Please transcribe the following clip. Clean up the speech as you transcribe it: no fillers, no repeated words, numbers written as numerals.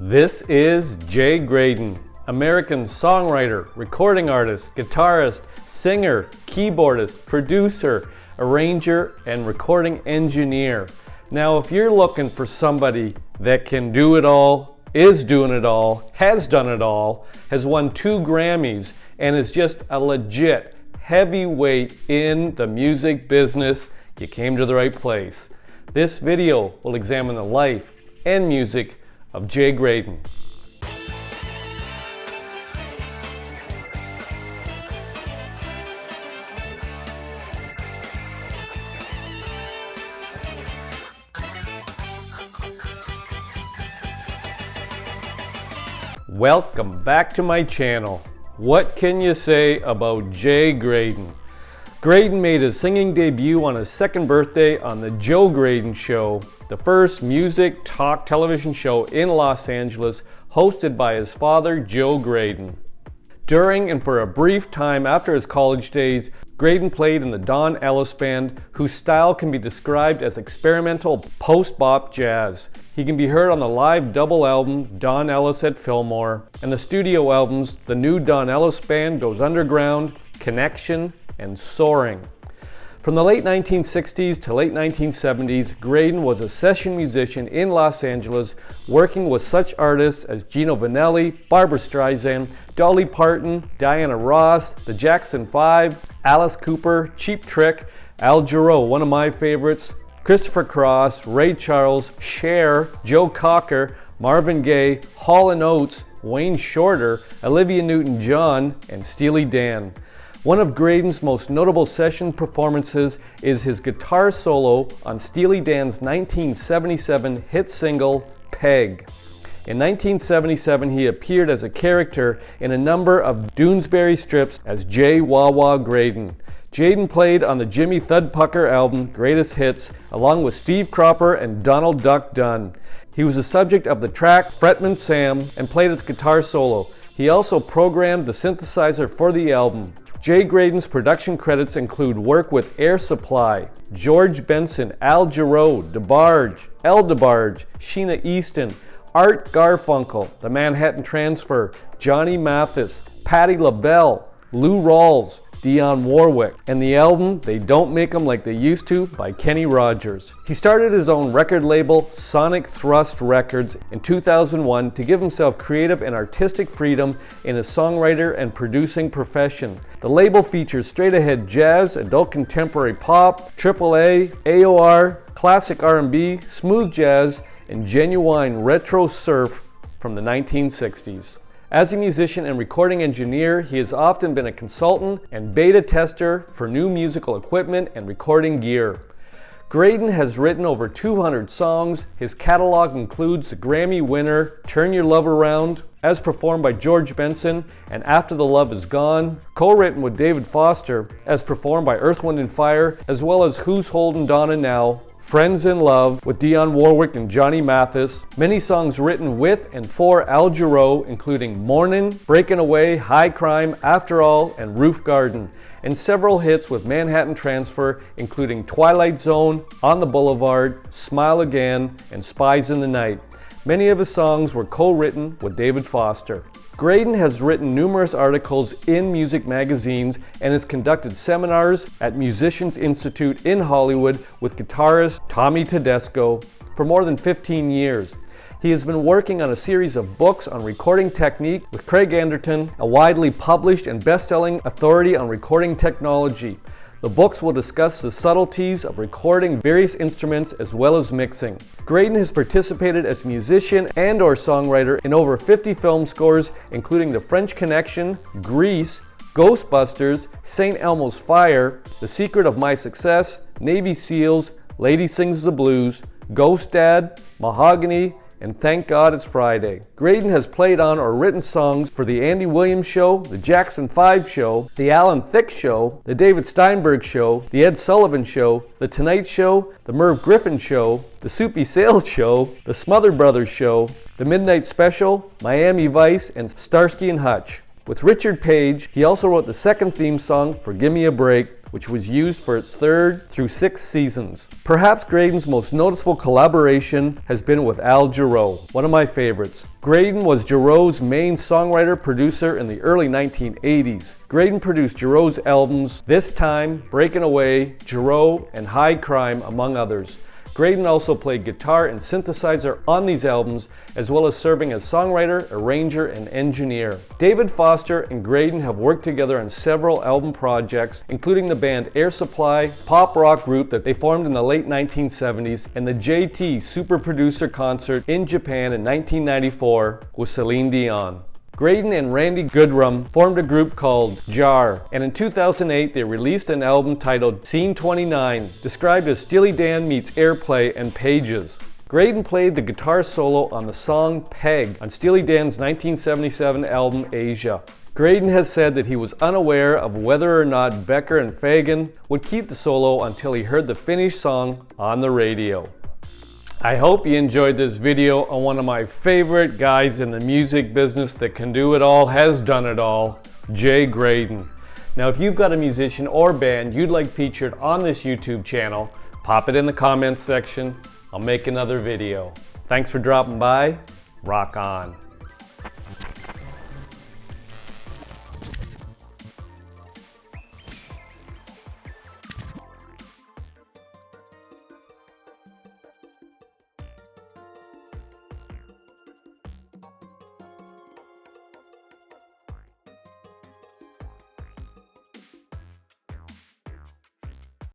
This is Jay Graydon, American songwriter, recording artist, guitarist, singer, keyboardist, producer, arranger, and recording engineer. Now, if you're looking for somebody that can do it all, is doing it all, has done it all, has won 2 Grammys, and is just a legit heavyweight in the music business, you came to the right place. This video will examine the life and music of Jay Graydon. Welcome back to my channel. What can you say about Jay Graydon? Graydon made his singing debut on his 2nd birthday on The Joe Graydon Show, the first music talk television show in Los Angeles, hosted by his father, Joe Graydon. During and for a brief time after his college days, Graydon played in the Don Ellis Band, whose style can be described as experimental post-bop jazz. He can be heard on the live double album, Don Ellis at Fillmore, and the studio albums, The New Don Ellis Band Goes Underground, Connection, and Soaring. From the late 1960s to late 1970s, Graydon was a session musician in Los Angeles, working with such artists as Gino Vanelli, Barbra Streisand, Dolly Parton, Diana Ross, the Jackson 5, Alice Cooper, Cheap Trick, Al Jarreau, one of my favorites, Christopher Cross, Ray Charles, Cher, Joe Cocker, Marvin Gaye, Hall & Oates, Wayne Shorter, Olivia Newton-John, and Steely Dan. One of Graydon's most notable session performances is his guitar solo on Steely Dan's 1977 hit single, Peg. In 1977, he appeared as a character in a number of Doonesbury strips as Jay Wah Wah Graydon. Graydon played on the Jimmy Thudpucker album, Greatest Hits, along with Steve Cropper and Donald Duck Dunn. He was the subject of the track Fretman Sam and played its guitar solo. He also programmed the synthesizer for the album. Jay Graydon's production credits include work with Air Supply, George Benson, Al Jarreau, DeBarge, El DeBarge, Sheena Easton, Art Garfunkel, The Manhattan Transfer, Johnny Mathis, Patti LaBelle, Lou Rawls, Dionne Warwick, and the album They Don't Make 'Em Like They Used To by Kenny Rogers. He started his own record label, Sonic Thrust Records, in 2001 to give himself creative and artistic freedom in his songwriter and producing profession. The label features straight-ahead jazz, adult contemporary pop, AAA, AOR, classic R&B, smooth jazz, and genuine retro surf from the 1960s. As a musician and recording engineer, he has often been a consultant and beta tester for new musical equipment and recording gear. Graydon has written over 200 songs. His catalog includes the Grammy winner Turn Your Love Around, as performed by George Benson, and After the Love Is Gone, co-written with David Foster, as performed by Earth, Wind & Fire, as well as Who's Holdin' Donna Now, Friends in Love with Dionne Warwick and Johnny Mathis, many songs written with and for Al Jarreau, including Mornin', Breakin' Away, High Crime, After All, and Roof Garden, and several hits with Manhattan Transfer, including Twilight Zone, On the Boulevard, Smile Again, and Spies in the Night. Many of his songs were co-written with David Foster. Graydon has written numerous articles in music magazines and has conducted seminars at Musicians Institute in Hollywood with guitarist Tommy Tedesco for more than 15 years. He has been working on a series of books on recording technique with Craig Anderton, a widely published and best-selling authority on recording technology. The books will discuss the subtleties of recording various instruments as well as mixing. Graydon has participated as musician and/or songwriter in over 50 film scores, including The French Connection, Grease, Ghostbusters, St. Elmo's Fire, The Secret of My Success, Navy SEALs, Lady Sings the Blues, Ghost Dad, Mahogany, and Thank God It's Friday. Graydon has played on or written songs for The Andy Williams Show, The Jackson 5 Show, The Alan Thicke Show, The David Steinberg Show, The Ed Sullivan Show, The Tonight Show, The Merv Griffin Show, The Soupy Sales Show, The Smother Brothers Show, The Midnight Special, Miami Vice, and Starsky and Hutch. With Richard Page, he also wrote the second theme song for Gimme a Break, which was used for its 3rd through 6th seasons. Perhaps Graydon's most noticeable collaboration has been with Al Jarreau, one of my favorites. Graydon was Jarreau's main songwriter-producer in the early 1980s. Graydon produced Jarreau's albums This Time, Breaking Away, Jarreau, and High Crime, among others. Graydon also played guitar and synthesizer on these albums, as well as serving as songwriter, arranger, and engineer. David Foster and Graydon have worked together on several album projects, including the band Air Supply, pop rock group that they formed in the late 1970s, and the JT Super Producer concert in Japan in 1994 with Celine Dion. Graydon and Randy Goodrum formed a group called Jar, and in 2008 they released an album titled Scene 29, described as Steely Dan meets Airplay and Pages. Graydon played the guitar solo on the song Peg on Steely Dan's 1977 album Asia. Graydon has said that he was unaware of whether or not Becker and Fagen would keep the solo until he heard the finished song on the radio. I hope you enjoyed this video on one of my favorite guys in the music business that can do it all, has done it all, Jay Graydon. Now if you've got a musician or band you'd like featured on this YouTube channel, pop it in the comments section. I'll make another video. Thanks for dropping by. Rock on.